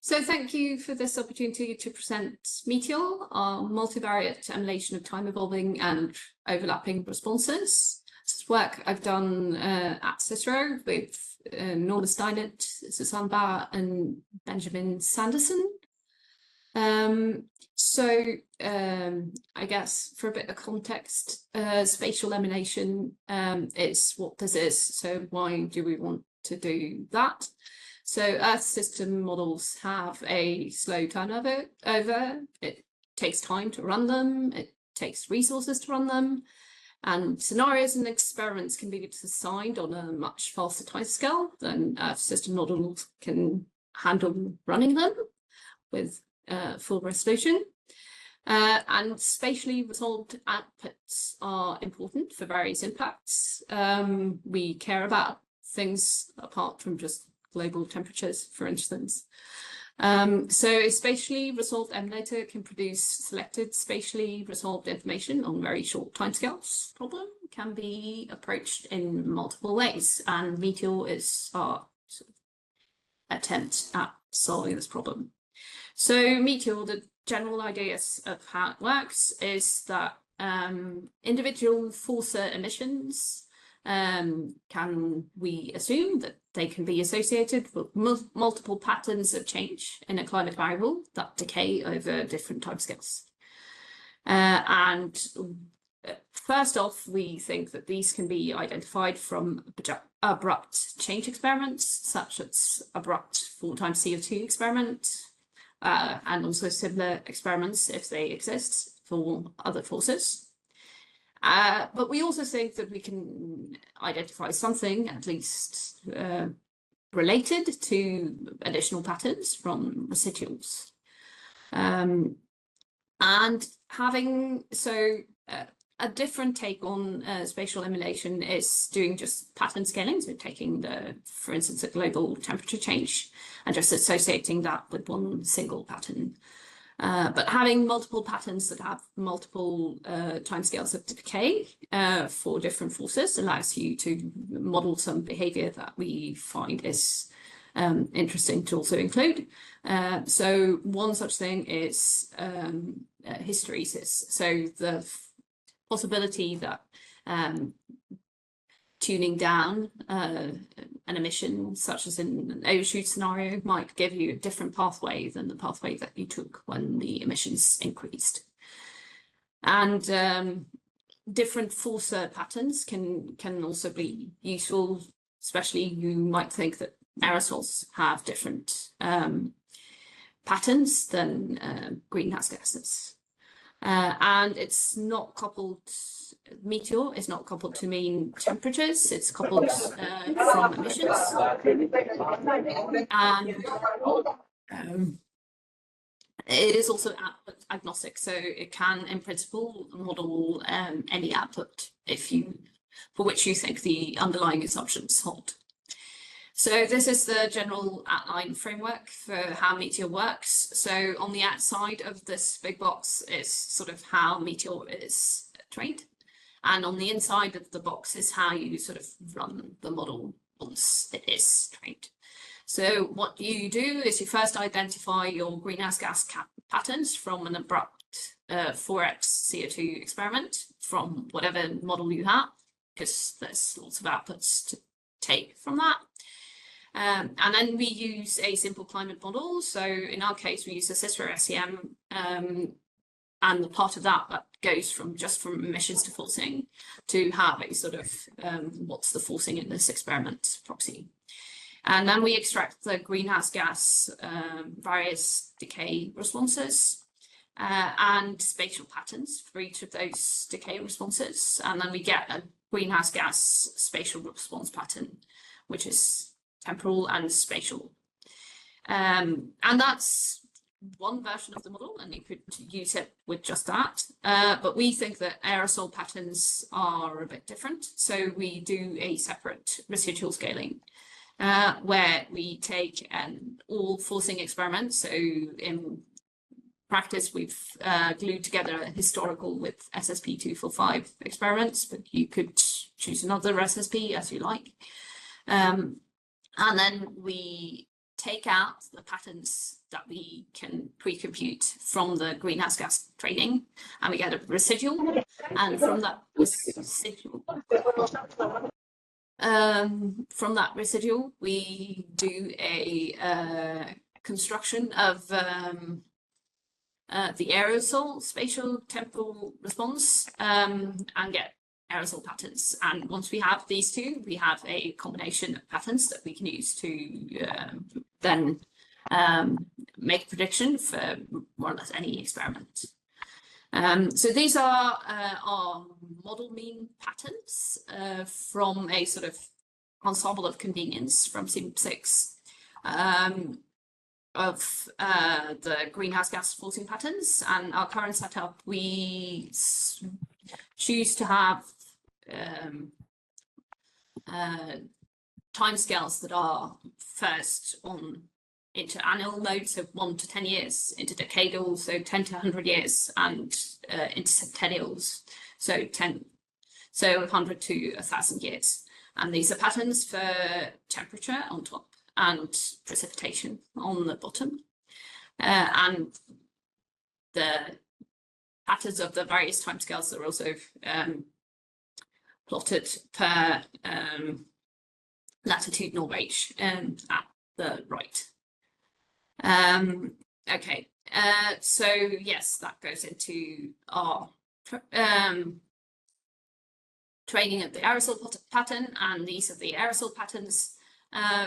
So thank you for this opportunity to present METEOR, our multivariate emulation of time-evolving and overlapping responses. This is work I've done at CICERO with Norma Steinert, Susanne Barr, and Benjamin Sanderson. I guess for a bit of context, spatial emulation is what this is. So why do we want to do that? So Earth system models have a slow turnover. It takes time to run them. It takes resources to run them. And scenarios and experiments can be designed on a much faster timescale than Earth system models can handle running them with full resolution. And spatially resolved outputs are important for various impacts. We care about things apart from just global temperatures, for instance. So a spatially resolved emulator can produce selected spatially resolved information on very short timescales. Problem can be approached in multiple ways, and METEOR is our attempt at solving this problem. So METEOR, the general ideas of how it works is that individual FORSA emissions we assume that they can be associated with multiple patterns of change in a climate variable that decay over different timescales. And first off, we think that these can be identified from abrupt change experiments, such as abrupt 4 times CO2 experiment, and also similar experiments if they exist for other forces. But we also think that we can identify something at least related to additional patterns from residuals. And having a different take on spatial emulation is doing just pattern scaling, so taking for instance, a global temperature change and just associating that with one single pattern. But having multiple patterns that have multiple timescales of decay for different forces allows you to model some behavior that we find is interesting to also include. So one such thing is hysteresis. So the possibility that tuning down an emission, such as in an overshoot scenario, might give you a different pathway than the pathway that you took when the emissions increased. And different FORSA patterns can also be useful, especially you might think that aerosols have different patterns than greenhouse gases. And it's not coupled, METEOR is not coupled to mean temperatures, it's coupled from emissions. And it is also output agnostic, so it can, in principle, model any output for which you think the underlying assumptions hold. So this is the general outline framework for how METEOR works. So on the outside of this big box is sort of how METEOR is trained. And on the inside of the box is how you sort of run the model once it is trained. So what you do is you first identify your greenhouse gas patterns from an abrupt 4x CO2 experiment from whatever model you have, because there's lots of outputs to take from that. And then we use a simple climate model. So in our case, we use a CICERO SEM, and the part of that goes from emissions to forcing to have a sort of what's the forcing in this experiment proxy. And then we extract the greenhouse gas various decay responses and spatial patterns for each of those decay responses. And then we get a greenhouse gas spatial response pattern, which is temporal and spatial. And that's one version of the model, and you could use it with just that. But we think that aerosol patterns are a bit different. So we do a separate residual scaling where we take all forcing experiments. So in practice, we've glued together a historical with SSP 245 experiments, but you could choose another SSP as you like. And then we take out the patterns that we can pre-compute from the greenhouse gas trading, and we get a residual, and from that residual, we do a construction of the aerosol spatial temporal response, and get aerosol patterns. And once we have these two, we have a combination of patterns that we can use to then make a prediction for more or less any experiment. So these are our model mean patterns from a sort of ensemble of convenience from CMIP 6 of the greenhouse gas forcing patterns. And our current setup, we choose to have timescales that are first on interannual mode, so 1 to 10 years, interdecadal, so 10 to 100 years, and intercentennials, so 100 to 1,000 years. And these are patterns for temperature on top and precipitation on the bottom. And the patterns of the various timescales are also plotted per latitudinal range at the right. Okay, so yes, that goes into our training of the aerosol pattern, and these are the aerosol patterns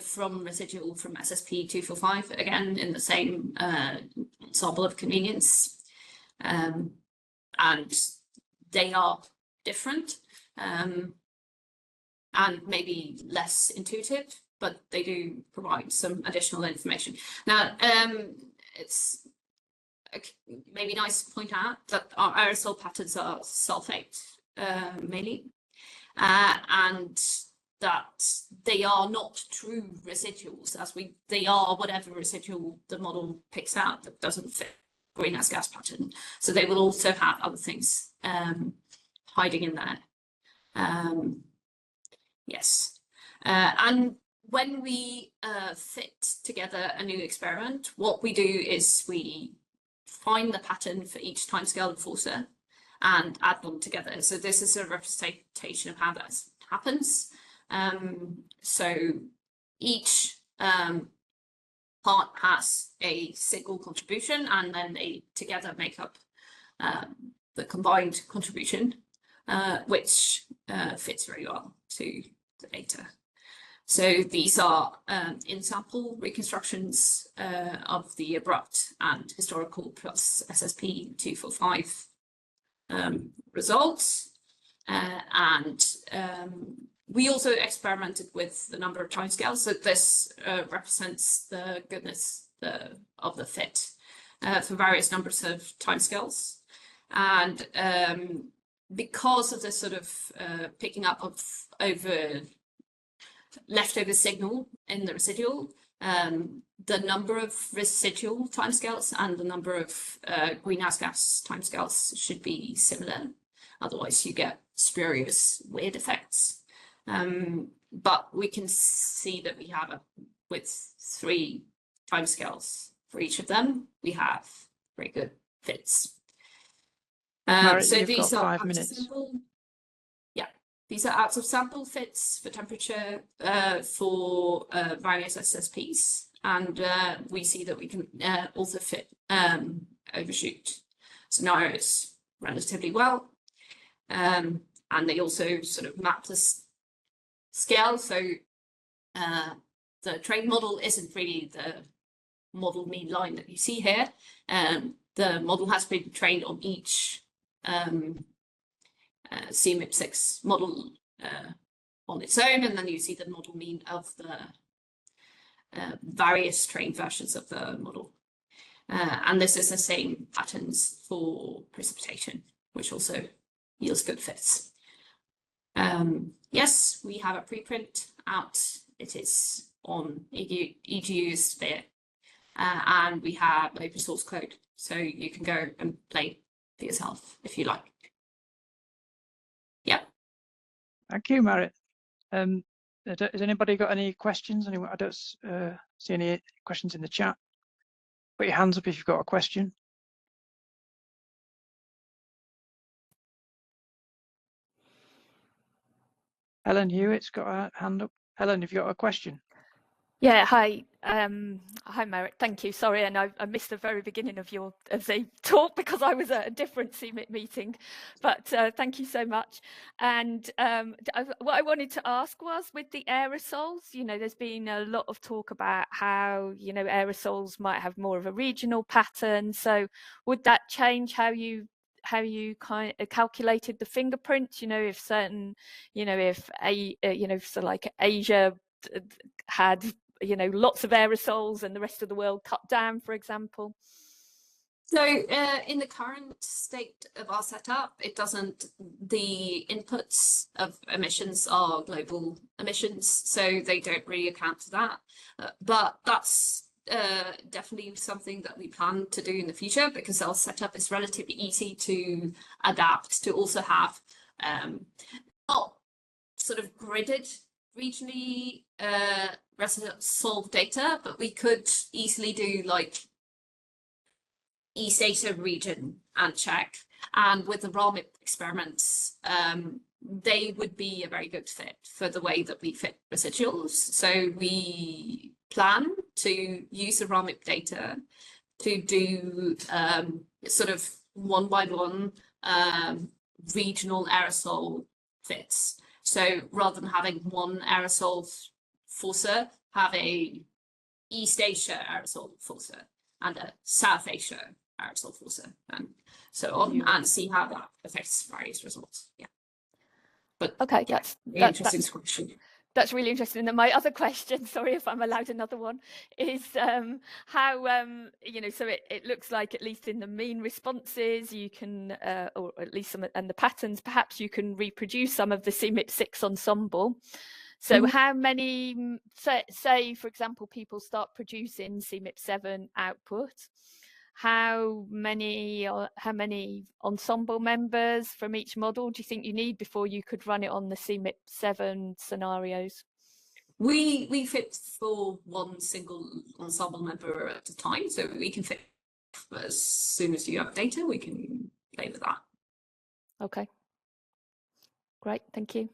from residual from SSP 245, again in the same ensemble of convenience, and they are different and maybe less intuitive, but they do provide some additional information. Now, it's maybe nice to point out that our aerosol patterns are sulfate mainly, and that they are not true residuals, as they are whatever residual the model picks out that doesn't fit greenhouse gas pattern. So they will also have other things hiding in there. Yes, and when we fit together a new experiment, what we do is we find the pattern for each timescale enforcer and add them together. So this is a representation of how that happens. So each part has a single contribution, and then they together make up the combined contribution, which fits very well to the data. So these are in-sample reconstructions of the abrupt and historical plus SSP 245 results. And we also experimented with the number of timescales. So this represents the goodness of the fit for various numbers of timescales. And because of this sort of picking up of leftover signal in the residual, the number of residual timescales and the number of greenhouse gas timescales should be similar. Otherwise, you get spurious, weird effects. But we can see that we have, with 3 timescales for each of them, we have very good fits. Marit, so you've these got are 5 minutes. These are out of sample fits for temperature for various SSPs, and we see that we can also fit overshoot scenarios relatively well, and they also sort of map this scale. So the train model isn't really the model mean line that you see here. The model has been trained on each CMIP 6 model on its own, and then you see the model mean of the various trained versions of the model. And this is the same patterns for precipitation, which also yields good fits. Yes, we have a preprint out. It is on EGU Sphere, and we have open source code, so you can go and play for yourself if you like. Yeah. Thank you, Marit. Has anybody got any questions? Anyone? I don't see any questions in the chat. Put your hands up if you've got a question. Helen Hewitt's got a hand up. Helen, have you got a question? Yeah, hi. Hi, Marit. Thank you. Sorry, and I missed the very beginning of the talk because I was at a different CMIP meeting. But thank you so much. And what I wanted to ask was, with the aerosols, you know, there's been a lot of talk about how, you know, aerosols might have more of a regional pattern. So would that change how you kind of calculated the fingerprints? You know, if certain, you know, if so like Asia had, you know, lots of aerosols and the rest of the world cut down, for example? So in the current state of our setup, it doesn't, the inputs of emissions are global emissions, so they don't really account for that. But that's definitely something that we plan to do in the future, because our setup is relatively easy to adapt to also have not sort of gridded regionally solve data, but we could easily do like East Asia region and check. And with the RAMIP experiments, they would be a very good fit for the way that we fit residuals. So we plan to use the RAMIP data to do sort of one by one regional aerosol fits. So rather than having one aerosol forcer, have a East Asia aerosol forcer and a South Asia aerosol forcer, and so on, and see how that affects various results. Yeah. But okay, yeah, that's interesting question. That's really interesting. And my other question, sorry if I'm allowed another one, is how, you know, so it looks like, at least in the mean responses, you can, or at least some, and the patterns, perhaps you can reproduce some of the CMIP 6 ensemble. So how many, say, for example, people start producing CMIP 7 output, how many ensemble members from each model do you think you need before you could run it on the CMIP 7 scenarios? We fit for one single ensemble member at a time, so we can fit as soon as you have data, we can play with that. Okay, great, thank you.